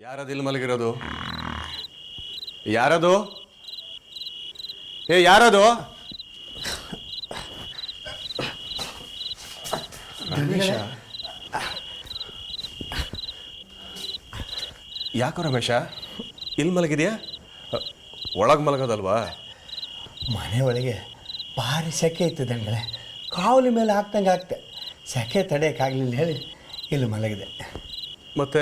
ಯಾರದು ಇಲ್ಲಿ ಮಲಗಿರೋದು? ಯಾರದು? ಯಾರದು? ರಮೇಶ. ಯಾಕೋ ರಮೇಶ ಇಲ್ಲಿ ಮಲಗಿದೆಯಾ? ಒಳಗೆ ಮಲಗೋದಲ್ವಾ? ಮನೆ ಒಳಗೆ ಭಾರಿ ಸೆಕೆ ಇತ್ತು ದಂಡಲೆ. ಕಾವಲಿ ಮೇಲೆ ಹಾಕ್ದಂಗೆ ಆಗ್ತೆ. ಸೆಕೆ ತಡೆಯೋಕ್ಕಾಗಲಿಲ್ಲ ಹೇಳಿ ಇಲ್ಲಿ ಮಲಗಿದೆ. ಮತ್ತು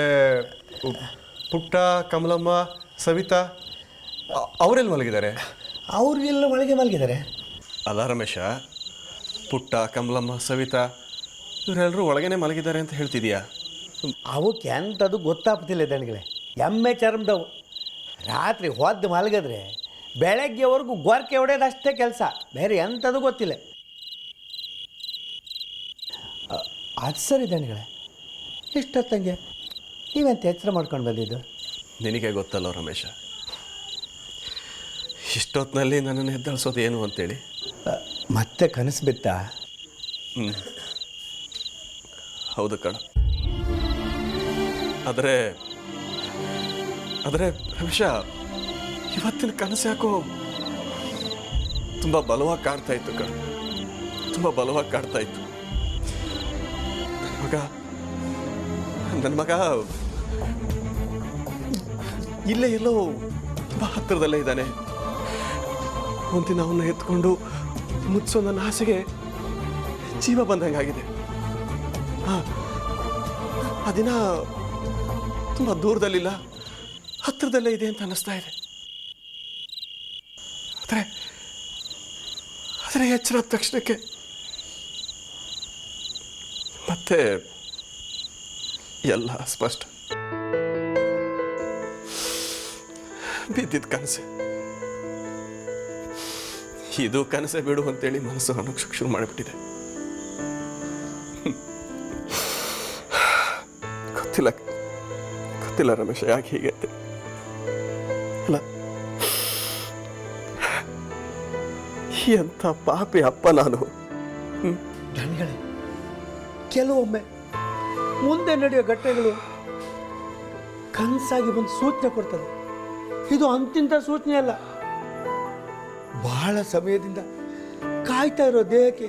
ಪುಟ್ಟ, ಕಮಲಮ್ಮ, ಸವಿತಾ ಅವರೆಲ್ಲಿ ಮಲಗಿದ್ದಾರೆ? ಅವ್ರಿಗೆಲ್ಲ ಒಳಗೆ ಮಲಗಿದ್ದಾರೆ. ಅಲ್ಲ ರಮೇಶ, ಪುಟ್ಟ, ಕಮಲಮ್ಮ, ಸವಿತಾ ಇವರೆಲ್ಲರೂ ಒಳಗೇನೆ ಮಲಗಿದ್ದಾರೆ ಅಂತ ಹೇಳ್ತಿದೀಯಾ? ಅವಕ್ಕೆ ಎಂಥದ್ದು ಗೊತ್ತಾಗ್ತಿಲ್ಲ ದಂಡಗಳೇ. ಎಮ್ಮೆ ಚರ್ಮದವು. ರಾತ್ರಿ ಹೊದ್ದು ಮಲಗಿದ್ರೆ ಬೆಳಗ್ಗೆವರೆಗೂ ಗೊರಕೆ ಹೊಡೆಯೋದು ಅಷ್ಟೇ ಕೆಲಸ, ಬೇರೆ ಎಂಥದ್ದು ಗೊತ್ತಿಲ್ಲ. ಅದು ಸರಿ ದಂಡಗಳೇ, ಇಷ್ಟೊತ್ತಂಗೆ ನೀವೆಂತ ಎಚ್ಚರ ಮಾಡ್ಕೊಂಡು ಬಂದಿದ್ದು? ನಿನಗೆ ಗೊತ್ತಲ್ಲ ರಮೇಶ, ಇಷ್ಟೊತ್ತಿನಲ್ಲಿ ನನ್ನನ್ನು ಎದ್ದಳಿಸೋದು ಏನು ಅಂತೇಳಿ. ಮತ್ತೆ ಕನಸು ಬಿತ್ತಾ? ಹೌದು ಕಣ. ಆದರೆ ರಮೇಶ, ಇವತ್ತಿನ ಕನಸು ಯಾಕೋ ತುಂಬ ಬಲವಾಗಿ ಕಾಡ್ತಾ ಇತ್ತು ಕಣ, ತುಂಬ ಬಲವಾಗಿ ಕಾಡ್ತಾ ಇತ್ತು. ನನ್ನ ಮಗ ಇಲ್ಲೇ ಎಲ್ಲೋ ತುಂಬ ಹತ್ತಿರದಲ್ಲೇ ಇದ್ದಾನೆ. ಒಂದಿನ ಅವನ್ನ ಎತ್ಕೊಂಡು ಮುಚ್ಚೋ ನನ್ನ ಆಸೆಗೆ ಜೀವ ಬಂದಂಗಾಗಿದೆ. ಆ ದಿನ ತುಂಬ ದೂರದಲ್ಲಿಲ್ಲ, ಹತ್ತಿರದಲ್ಲೇ ಇದೆ ಅಂತ ಅನ್ನಿಸ್ತಾ ಇದೆ. ಆದರೆ ಎಚ್ಚರ ತಕ್ಷಣಕ್ಕೆ ಮತ್ತೆ ಎಲ್ಲ ಸ್ಪಷ್ಟ. ಬಿದ್ದಿದ್ದ ಕನಸೆ. ಇದು ಕನಸೆ ಬಿಡು ಅಂತೇಳಿ ಮನಸ್ಸು ಅನ್ನೋಕ್ಕೆ ಶುರು ಮಾಡಿಬಿಟ್ಟಿದೆ. ಗೊತ್ತಿಲ್ಲ ರಮೇಶ, ಯಾಕೆ ಹೀಗೆ ಅಂತ. ಅಲ್ಲ, ಎಂಥ ಪಾಪಿ ಅಪ್ಪ ನಾನು. ನನಗಳೇ, ಕೆಲವೊಮ್ಮೆ ಮುಂದೆ ನಡೆಯೋ ಘಟನೆಗಳು ಕನಸಾಗಿ ಬಂದು ಸೂಚನೆ ಕೊಡ್ತದೆ. ಇದು ಅಂತಿಂತ ಸೂಚನೆ ಅಲ್ಲ. ಬಹಳ ಸಮಯದಿಂದ ಕಾಯ್ತಾ ಇರೋ ದೇಹಕ್ಕೆ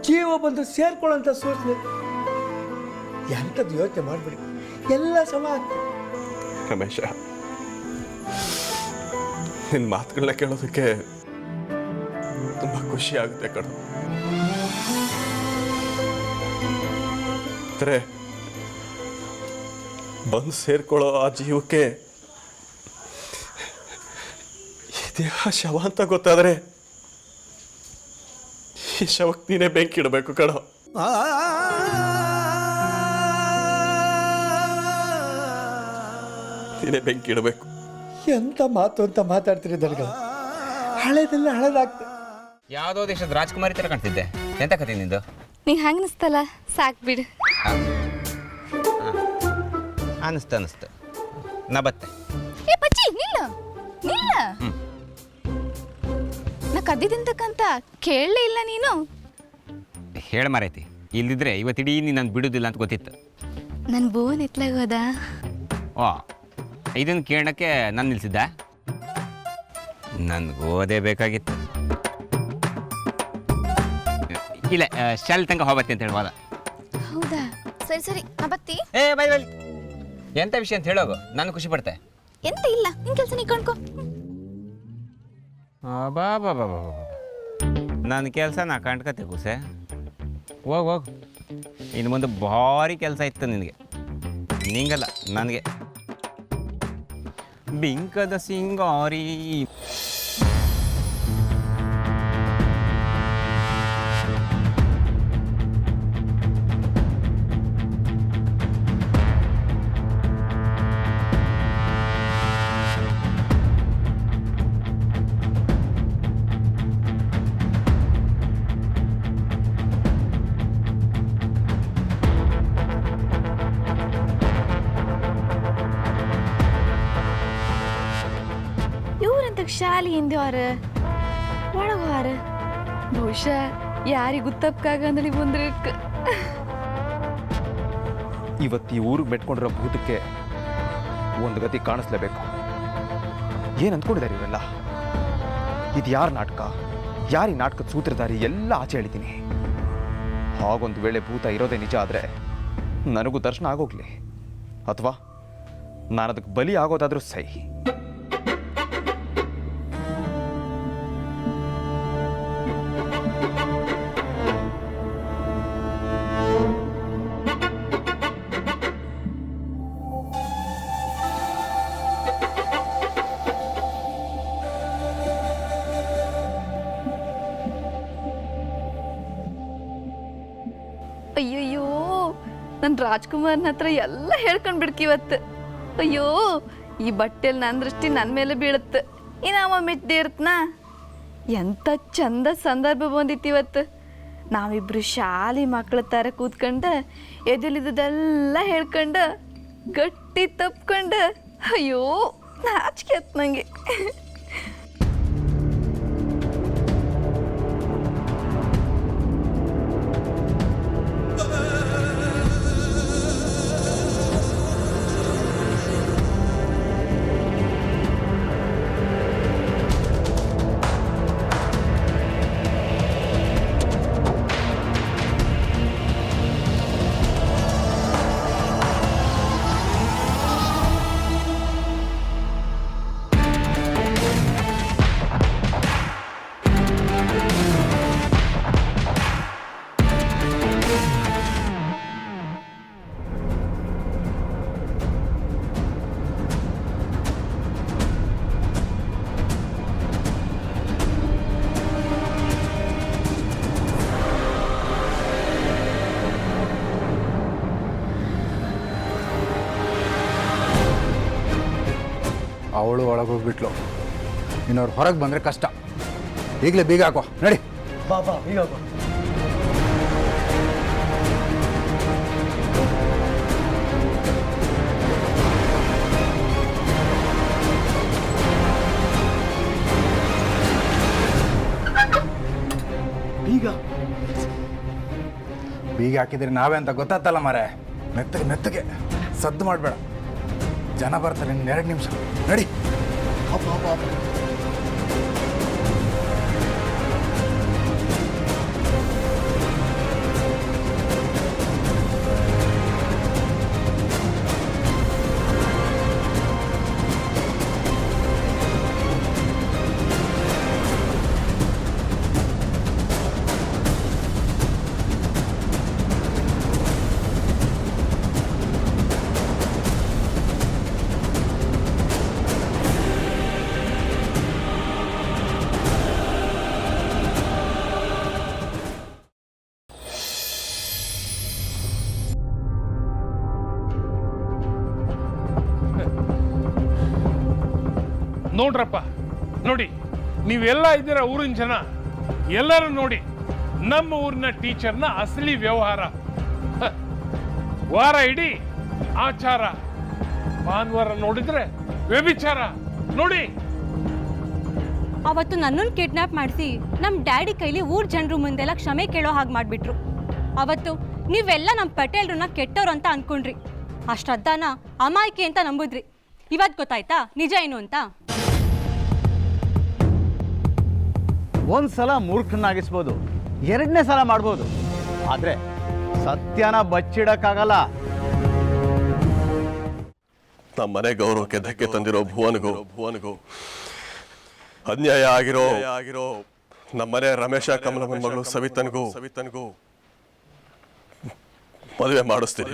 ಜೀವ ಬಂದು ಸೇರ್ಕೊಳ್ಳೋಂಥ ಸೂಚನೆ. ಎಂಥದ್ದು ಯೋಚನೆ ಮಾಡಿಬಿಡಿ, ಎಲ್ಲ ಸಮ ಆಗ್ತದೆ. ರಮೇಶ, ನಿನ್ನ ಮಾತುಗಳನ್ನ ಕೇಳೋದಕ್ಕೆ ತುಂಬ ಖುಷಿ ಆಗುತ್ತೆ ಕಣೋ. ಆದರೆ ಬಂದು ಸೇರ್ಕೊಳ್ಳೋ ಆ ಜೀವಕ್ಕೆ ಈ ದೇಹ ಶವ ಅಂತ ಗೊತ್ತಾದರೆ ಈ ಶವಕ್ಕೆ ನೀನೇ ಬೆಂಕಿ ಇಡಬೇಕು ಕಣೋ. ನೀನೇ ಬೆಂಕಿ ಇಡಬೇಕು. ಎಂಥ ಮಾತು ಅಂತ ಮಾತಾಡ್ತೀರಿ ದರ್ಗ. ಹಳೇದೆಲ್ಲ ಹಳೇದಾಗ್ತದೆ. ಯಾವುದೋ ದೇಶದ ರಾಜ್ಕುಮಾರಿ ಥರ ಕಾಣ್ತಿದ್ದೆ. ಎಂತ ಕತೆ ನಿಂದು? ನೀಂಗೆ ಹಂಗೆ ಅನಿಸ್ತಲ್ಲ, ಸಾಕು ಬಿಡು. ಅನಿಸ್ತು ನಾ ಬತ್ತೆ. ಏ ಪಚ್ಚಿ, ನಿಲ್ಲ ನಾ ಕದ್ದಿದ್ದಂತಕ್ಕಂತ ಕೇಳಲೇ ಇಲ್ಲ ನೀನು. ಹೇಳ ಮಾರೈತಿ, ಇಲ್ದಿದ್ರೆ ಇವತ್ತಿಡೀ ನೀನು ನಾನು ಬಿಡುದಿಲ್ಲ ಅಂತ ಗೊತ್ತಿತ್ತು. ನನ್ನ ಬೋನ್ ಎತ್ಲಾಗ ಹೋದ. ಓ, ಇದನ್ನು ಕೇಳೋಕ್ಕೆ ನಾನು ನಿಲ್ಸಿದ್ದ? ನನಗೆ ಓದೇ ಬೇಕಾಗಿತ್ತು. ಇಲ್ಲ, ಶಾಲೆ ತನಕ ಹೋಗತ್ತೆ ಅಂತ ಹೇಳ್ಬೋದ. ಹೌದಾ? ಸರಿ ನಾ ಬತ್ತಿ. ಏ ಬೈ ಎಂಥ ವಿಷಯ ಅಂತ ಹೇಳೋಗು, ನಾನು ಖುಷಿ ಪಡ್ತೆ. ಎಂತ ಇಲ್ಲ, ನಿನ್ ಕೆಲಸ ನೀ ಕಣ್ಕೊ. ಬಾ ನನ್ನ ಕೆಲಸ ನಾ ಕಂಡ್ಕತೆ ಕೂಸೆ. ಹೋಗು, ಇನ್ನು ಮುಂದೆ ಭಾರಿ ಕೆಲಸ ಇತ್ತು ನಿನಗೆ. ನಿಂಗಲ್ಲ, ನನಗೆ. ಬಿಂಕದ ಸಿಂಗಾರಿ. ಶಾಲೆ ಹಿಂದಿವಾರ ಒಳಗಾರ ಬಹುಶಃ ಯಾರಿಗೂ ತಪ್ಪಾಗಂದಳಿ ಬಂದ್ರಕ್ಕ. ಇವತ್ತು ಈ ಊರಿಗೆ ಬೆಟ್ಕೊಂಡಿರೋ ಭೂತಕ್ಕೆ ಒಂದು ಗತಿ ಕಾಣಿಸ್ಲೇಬೇಕು. ಏನು ಅಂದ್ಕೊಂಡಿದ್ದಾರೆ ಇವರೆಲ್ಲ? ಇದು ಯಾರ ನಾಟಕ, ಯಾರಿ ನಾಟಕದ ಸೂತ್ರಧಾರಿ ಎಲ್ಲ ಆಚೆ ಹೇಳಿದ್ದೀನಿ. ಹಾಗೊಂದು ವೇಳೆ ಭೂತ ಇರೋದೇ ನಿಜ ಆದರೆ ನನಗೂ ದರ್ಶನ ಆಗೋಗ್ಲಿ, ಅಥವಾ ನಾನು ಅದಕ್ಕೆ ಬಲಿ ಆಗೋದಾದ್ರೂ ಸೈ. ಅಯ್ಯಯ್ಯೋ, ನನ್ನ ರಾಜ್ಕುಮಾರ್ನ ಹತ್ರ ಎಲ್ಲ ಹೇಳ್ಕೊಂಡು ಬಿಡ್ಕಿವತ್ತು. ಅಯ್ಯೋ, ಈ ಬಟ್ಟೆಲಿ ನನ್ನ ದೃಷ್ಟಿ ನನ್ನ ಮೇಲೆ ಬೀಳುತ್ತೆ. ಇನ್ನಾವ ಮೆಚ್ಚದೆ ಇರುತ್ತನಾ? ಎಂಥ ಚಂದ ಸಂದರ್ಭ ಬಂದಿತ್ತು. ನಾವಿಬ್ರು ಶಾಲೆ ಮಕ್ಕಳ ಥರ ಕೂತ್ಕೊಂಡು ಎದುಲಿದ್ದೆಲ್ಲ ಹೇಳ್ಕೊಂಡು ಗಟ್ಟಿ ತಪ್ಕೊಂಡು, ಅಯ್ಯೋ ನಾಚಿಕೆ ಆಯ್ತು ನನಗೆ. ಅವಳು ಒಳಗೆ ಹೋಗ್ಬಿಟ್ಲು. ಇನ್ನವ್ರು ಹೊರಗೆ ಬಂದರೆ ಕಷ್ಟ. ಈಗಲೇ ಬೀಗ ಹಾಕೋ, ನಡಿ. ಬಾಬಾ ಈಗ ಬಾ. ಬೀಗ ಹಾಕಿದ್ರೆ ನಾವೇ ಅಂತ ಗೊತ್ತಾಗ್ತಲ್ಲ ಮಾರೆ. ಮೆತ್ತಗೆ ಮೆತ್ತಗೆ ಸದ್ದು ಮಾಡಬೇಡ, ಜನ ಬರ್ತಾರೆ. ಇನ್ನು 2 ನಿಮಿಷ, ನಡಿ. ನೋಡ್ರಪ್ಪ, ನೋಡಿ, ನೀವೆಲ್ಲ ಇದ್ದೀರ ಊರಿನ ಜನ. ಎಲ್ಲರೂ ನೋಡಿ, ನಮ್ಮ ಊರಿನ ಟೀಚರ್ನ ಅಸಲಿ ವ್ಯವಹಾರ. ವಾರ ಇಡೀ ಆಚಾರ, ಭಾನುವಾರ ನೋಡಿದ್ರೆ ವ್ಯಭಿಚಾರ. ನೋಡಿ, ಅವತ್ತು ನನ್ನನ್ನು ಕಿಡ್ನಾಪ್ ಮಾಡಿಸಿ ನಮ್ಮ ಡ್ಯಾಡಿ ಕೈಲಿ ಊರ್ ಜನರು ಮುಂದೆಲ್ಲ ಕ್ಷಮೆ ಕೇಳೋ ಹಾಗೆ ಮಾಡಿಬಿಟ್ರು. ಅವತ್ತು ನೀವೆಲ್ಲ ನಮ್ಮ ಪಟೇಲ್ರನ್ನ ಕೆಟ್ಟವ್ರು ಅಂತ ಅನ್ಕೊಂಡ್ರಿ. ಆ ಶ್ರದ್ಧಾನ ಅಮಾಯಕಿ ಅಂತ ನಂಬುದ್ರಿ. ಇವತ್ತು ಗೊತ್ತಾಯ್ತಾ ನಿಜ ಏನು ಅಂತ? ಒಂದು ಸಲ ಮೂರ್ಖನಾಗಿಸ್ಬೋದು, 2ನೇ ಸಲ ಮಾಡ್ಬೋದು, ಆದರೆ ಸತ್ಯನ ಬಚ್ಚಿಡಕ್ಕಾಗಲ್ಲ. ನಮ್ಮ ಮನೆ ಗೌರವಕ್ಕೆ ಧಕ್ಕೆ ತಂದಿರೋ ಭುವನ್ಗೂ ಅನ್ಯಾಯ ಆಗಿರೋ ನಮ್ಮನೆ ರಮೇಶ ಕಮಲಮ್ಮನ ಮಗಳು ಸವಿತನ್ಗೂ ಮದುವೆ ಮಾಡಿಸ್ತೀನಿ.